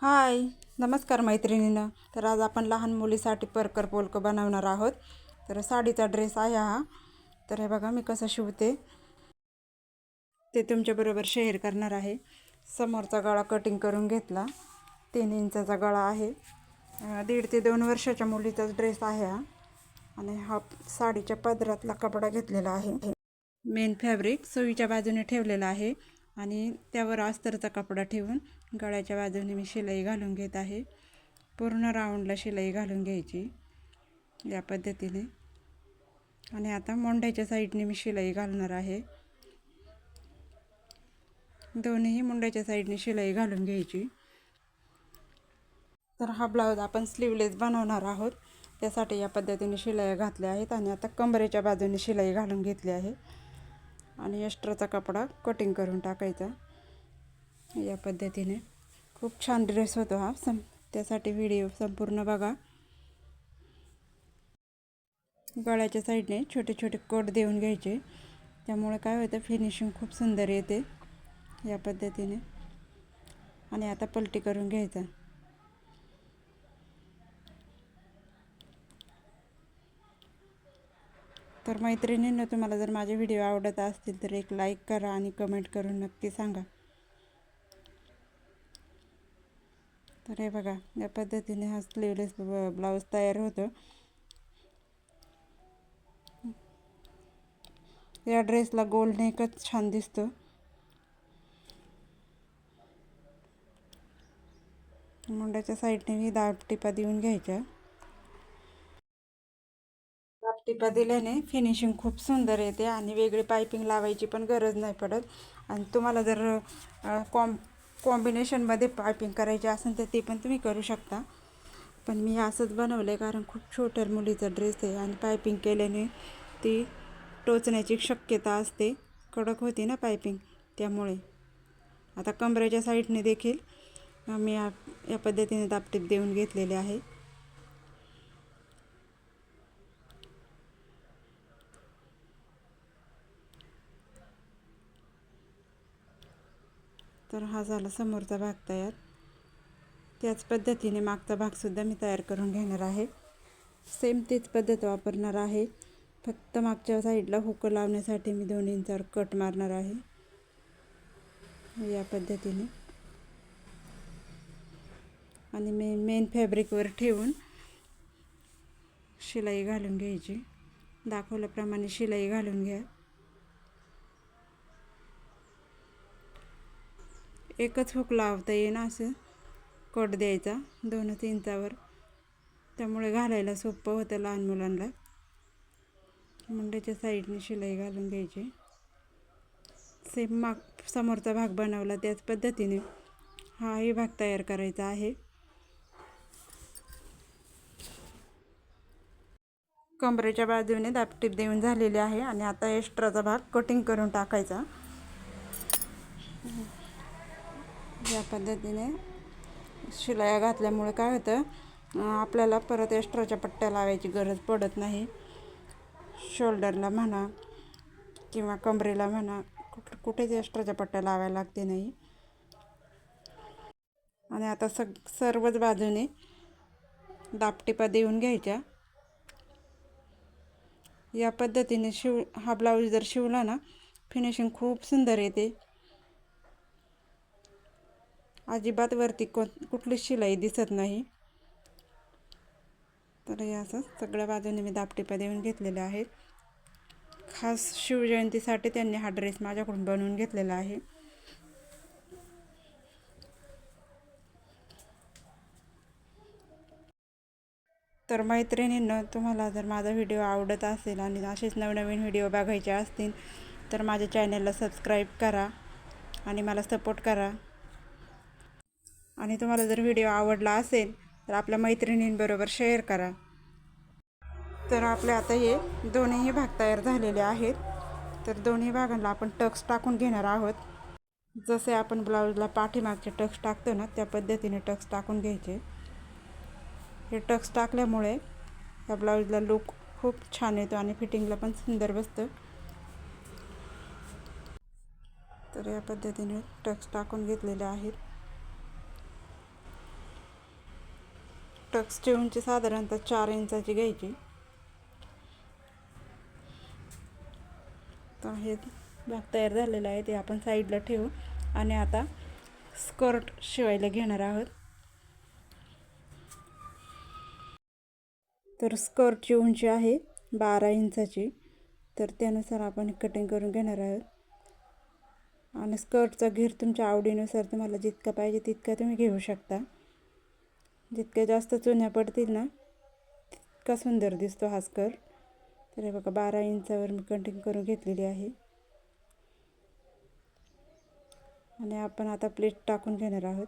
हाय, नमस्कार मैत्रिणींनो. तर आज आपण लहान मुलीसाठी परकर पोलकं बनवणार आहोत. तर साडीचा ड्रेस आहे हा. तर हे बघा मी कसं शिवते ते तुमच्याबरोबर शेअर करणार आहे. समोरचा गळा कटिंग करून घेतला. 3 इंचाचा गळा आहे. 1.5 ते 2 वर्षाच्या मुलीचाच ड्रेस आहे हा. आणि हा साडीच्या पदरातला कपडा घेतलेला आहे. मेन फॅब्रिक सुईच्या बाजूने ठेवलेला आहे आणि त्यावर अस्तरचा कपडा ठेवून गळ्याच्या बाजूने मी शिलाई घालून घेत आहे. पूर्ण राऊंडला शिलाई घालून घ्यायची या पद्धतीने. आणि आता मोंढ्याच्या साईडने मी शिलाई घालणार आहे. दोन्ही मोंढ्याच्या साईडने शिलाई घालून घ्यायची. तर हा ब्लाऊज आपण स्लीवलेस बनवणार आहोत. त्यासाठी या पद्धतीने शिलाई घातल्या आहेत आणि आता कमरेच्या बाजूने शिलाई घालून घेतली आहे आणि एक्स्ट्राचा कपडा कटिंग करून टाकायचा या पद्धतीने. खूप छान ड्रेस होतो हा. त्यासाठी व्हिडिओ संपूर्ण बघा. गळ्याच्या साईडने छोटे छोटे कट देऊन घ्यायचे, त्यामुळे काय होतं फिनिशिंग खूप सुंदर येते या पद्धतीने. आणि आता पलटी करून घ्यायचा. तर मैत्रिणींनो, तुम्हाला जर माझे व्हिडिओ आवडत असतील तर एक लाईक करा आणि कमेंट करून नक्की सांगा. तर हे बघा या पद्धतीने हा स्लीवलेस ब्लाऊज तयार होतो. या ड्रेसला गोल्ड नेकच छान दिसतो. मुंड्याच्या साईडने ही दाबटिपा देऊन घ्यायच्या. दाबटिपा दिल्याने फिनिशिंग खूप सुंदर येते आणि वेगळी पायपिंग लावायची पण गरज नाही पडत. आणि तुम्हाला जर कॉम्बिनेशनमध्ये पायपिंग करायची असेल तर ते पण तुम्ही करू शकता. पण मी असंच बनवलं आहे कारण खूप छोट्या मुलीचा ड्रेस आहे आणि पायपिंग केल्याने ती टोचण्याची शक्यता असते. कडक होती ना पायपिंग, त्यामुळे. आता कमरेच्या साईडने देखील मी या पद्धतीने दाबटीप देऊन घेतलेले आहे. तर हा झाला समोरचा भाग तयार. त्याच पद्धतीने मागचा भागसुद्धा मी तयार करून घेणार आहे. सेम तीच पद्धत वापरणार आहे. फक्त मागच्या साईडला हुक लावण्यासाठी मी 2 इंचावर कट मारणार आहे या पद्धतीने. आणि मेन फॅब्रिकवर ठेवून शिलाई घालून घ्यायची. दाखवल्याप्रमाणे शिलाई घालून घ्या. एकच हुक लावता येईन असं कट द्यायचा 2 इंचावर, त्यामुळे घालायला सोपं होतं लहान मुलांना. मुंड्याच्या साईडने शिलाई घालून घ्यायची. सेम समोरचा भाग बनवला त्याच पद्धतीने हाही भाग तयार करायचा आहे. कमरेच्या बाजूने दाबटीप देऊन झालेली आहे आणि आता एक्स्ट्राचा भाग कटिंग करून टाकायचा या पद्धतीने. शिलाई घातल्यामुळे काय होतं आपल्याला परत एक्स्ट्राच्या पट्ट्या लावायची गरज पडत नाही. शोल्डरला म्हणा किंवा कमरेला म्हणा कुठेच एक्स्ट्राच्या पट्ट्या लावायला लागते नाही. आणि आता सर्वच बाजूने दाबटिपा देऊन घ्यायच्या. या पद्धतीने हा ब्लाऊज जर शिवला ना फिनिशिंग खूप सुंदर येते. अजिबात वरती कुठलीच शिलाई दिसत नाही. तर हे असं सगळ्या बाजूने मी दाबटिपा देऊन घेतलेले आहेत. खास शिवजयंतीसाठी त्यांनी हा ड्रेस माझ्याकडून बनवून घेतलेला आहे. तर मैत्रिणींनो, तुम्हाला जर माझा व्हिडिओ आवडत असेल आणि असेच नवनवीन व्हिडिओ बघायचे असतील तर माझ्या चॅनलला सबस्क्राईब करा आणि मला सपोर्ट करा. आणि तुम्हाला जर व्हिडिओ आवडला असेल तर आपल्या मैत्रिणींबरोबर शेअर करा. तर आपले आता हे दोन्हीही भाग तयार झालेले आहेत. तर दोन्ही भागांना आपण टक्स टाकून घेणार आहोत. जसे आपण ब्लाऊजला पाठीमागचे टक्स टाकतो ना त्या पद्धतीने टक्स टाकून घ्यायचे. हे टक्स टाकल्यामुळे या ब्लाऊजला लुक खूप छान येतो आणि फिटिंगला पण सुंदर बसतं. तर या पद्धतीने टक्स टाकून घेतलेले आहेत. टक्सची उंची साधारणतः 4 इंचाची घ्यायची. तर हे भाग तयार झालेला आहे, ते आपण साईडला ठेवू आणि आता स्कर्ट शिवायला घेणार आहोत. तर स्कर्टची उंची आहे 12 इंचाची. तर त्यानुसार आपण कटिंग करून घेणार आहोत. आणि स्कर्टचा घेर तुमच्या आवडीनुसार तुम्हाला जितका पाहिजे तितका तुम्ही घेऊ शकता. जितक्या जास्त चुन्या पडतील ना तितका सुंदर दिसतो हा स्कर्ट. तर हे बघा 12 इंचावर मी कटिंग करून घेतलेली आहे. आणि आपण आता प्लेट टाकून घेणार आहोत.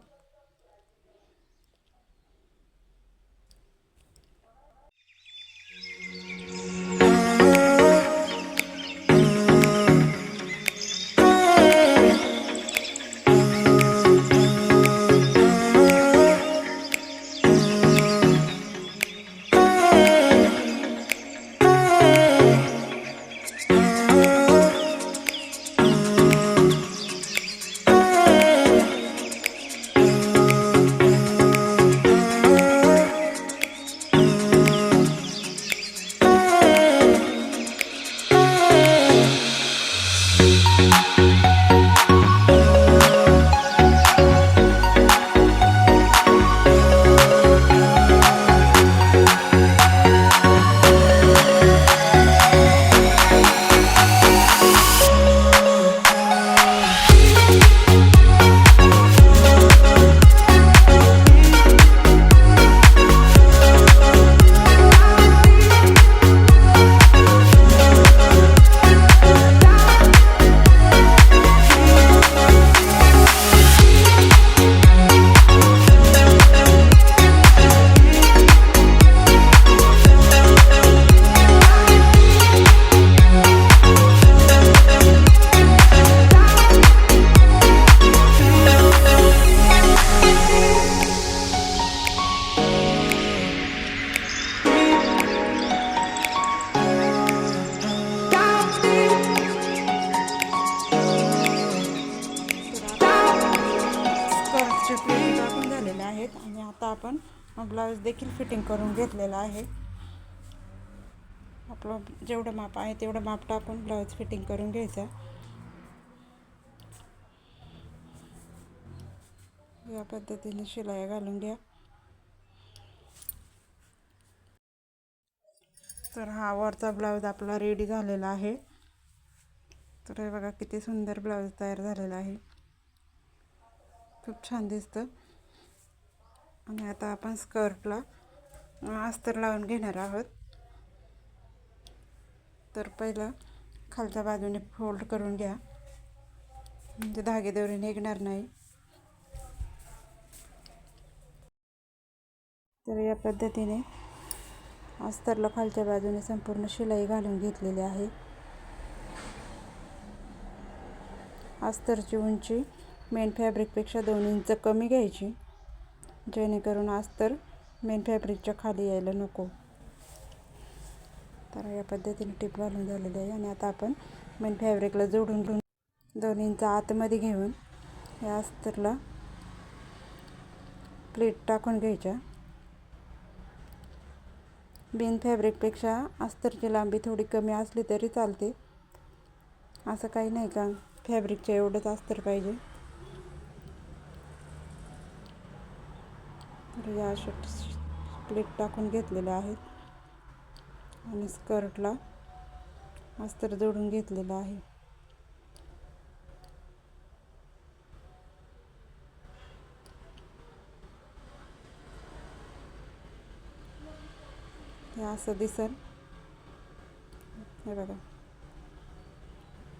प्लेट टाकून झालेल्या आहेत आणि आता आपण ब्लाऊज देखील फिटिंग करून घेतलेला आहे. आपलं जेवढं माप आहे तेवढं माप टाकून ब्लाऊज फिटिंग करून घ्यायचा. या पद्धतीने शिलाई घालून घ्या. तर हा वरचा ब्लाऊज आपला रेडी झालेला आहे. तर हे बघा किती सुंदर ब्लाऊज तयार झालेला आहे. खूप छान दिसतं. आणि आता आपण स्कर्टला अस्तर लावून घेणार आहोत. तर पहिलं खालच्या बाजूने फोल्ड करून घ्या, म्हणजे धागेदोरे निघणार नाही. तर या पद्धतीने अस्तरला खालच्या बाजूने संपूर्ण शिलाई घालून घेतलेली आहे. अस्तरची उंची मेन फॅब्रिकपेक्षा 2 इंच कमी घ्यायची, जेणेकरून अस्तर मेन फॅब्रिकच्या खाली यायला नको. तर या पद्धतीने टिप घालून झालेली आहे. आणि आता आपण मेन फॅब्रिकला जोडून 2 इंच आतमध्ये घेऊन या अस्तरला प्लेट टाकून घ्यायच्या. मेन फॅब्रिकपेक्षा अस्तरची लांबी थोडी कमी असली तरी चालते, असं काही नाही का फॅब्रिकच्या एवढंच अस्तर पाहिजे. तर या अशा प्लेट टाकून घेतलेल्या आहेत आणि स्कर्टला अस्तर जोडून घेतलेलं आहे. हे असं दिसेल. हे बघा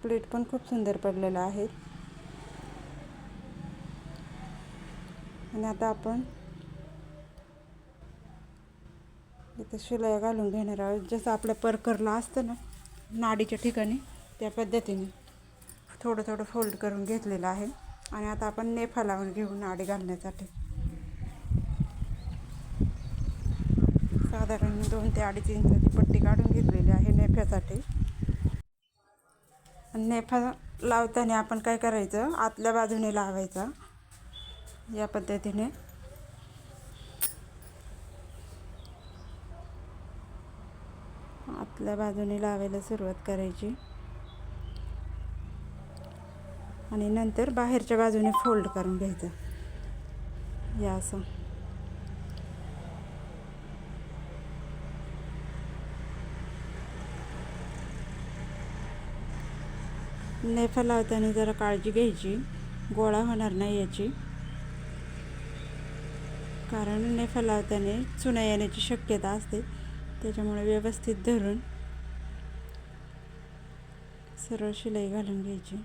प्लेट पण खूप सुंदर पडलेलं आहे. आणि आता आपण इथे शिलाई घालून घेणार आहोत. जसं आपल्या परकरला असतं ना नाडीच्या ठिकाणी, त्या पद्धतीने थोडं थोडं फोल्ड करून घेतलेलं आहे. आणि आता आपण नेफा लावून घेऊ नाडी घालण्यासाठी. साधारण 2 ते 2.5 इंचाची पट्टी काढून घेतलेली आहे नेफ्यासाठी. नेफा लावताना आपण काय करायचं, आतल्या बाजूने लावायचा या पद्धतीने. आतल्या बाजूने लावायला सुरुवात करायची आणि नंतर बाहेरच्या बाजूने फोल्ड करून घ्यायचं या असं. नेफा लावताना जरा काळजी घ्यायची, गोळा होणार नाही याची, कारण नेफा लावताना चुना येण्याची शक्यता असते. त्याच्यामुळे व्यवस्थित धरून सरळ शिलाई घालून घ्यायची.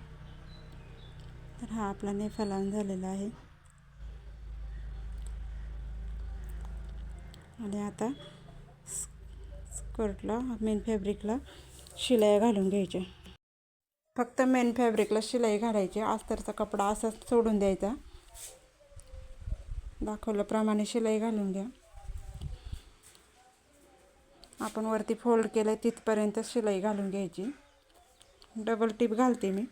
तर हा आपला नेफा लावून झालेला आहे आणि आता स्कर्टला मेन फॅब्रिकला शिलाई घालून घ्यायच्या. फक्त मेन फॅब्रिकला शिलाई घालायची. अस्तरचा कपडा असाच सोडून द्यायचा. दाखवल्याप्रमाणे शिलाई घालून घ्या. आपण वरती फोल्ड केलं तिथपर्यंत शिलाई घालून घ्यायची. डबल टिप घालते मी.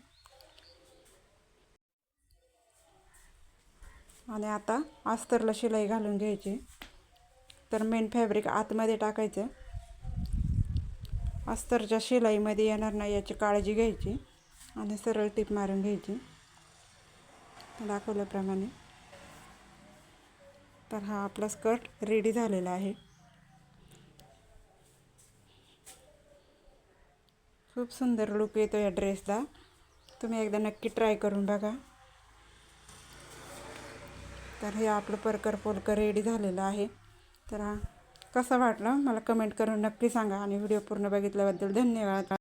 आणि आता अस्तरला शिलाई घालून घ्यायची. तर मेन फॅब्रिक आतमध्ये टाकायचं. अस्तरच्या शिलाईमध्ये येणार नाही याची काळजी घ्यायची आणि सरळ टिप मारून घ्यायची दाखवल्याप्रमाणे. तर हा आपला स्कर्ट रेडी झालेला आहे. खूप सुंदर लुक येतो या ड्रेसला. तुम्ही एकदा नक्की ट्राय करून बघा. तर हे आपलं परकर पोलकं रेडी झालेलं आहे. तर हा कसा वाटला मला कमेंट करून नक्की सांगा आणि व्हिडिओ पूर्ण बघितल्याबद्दल धन्यवाद.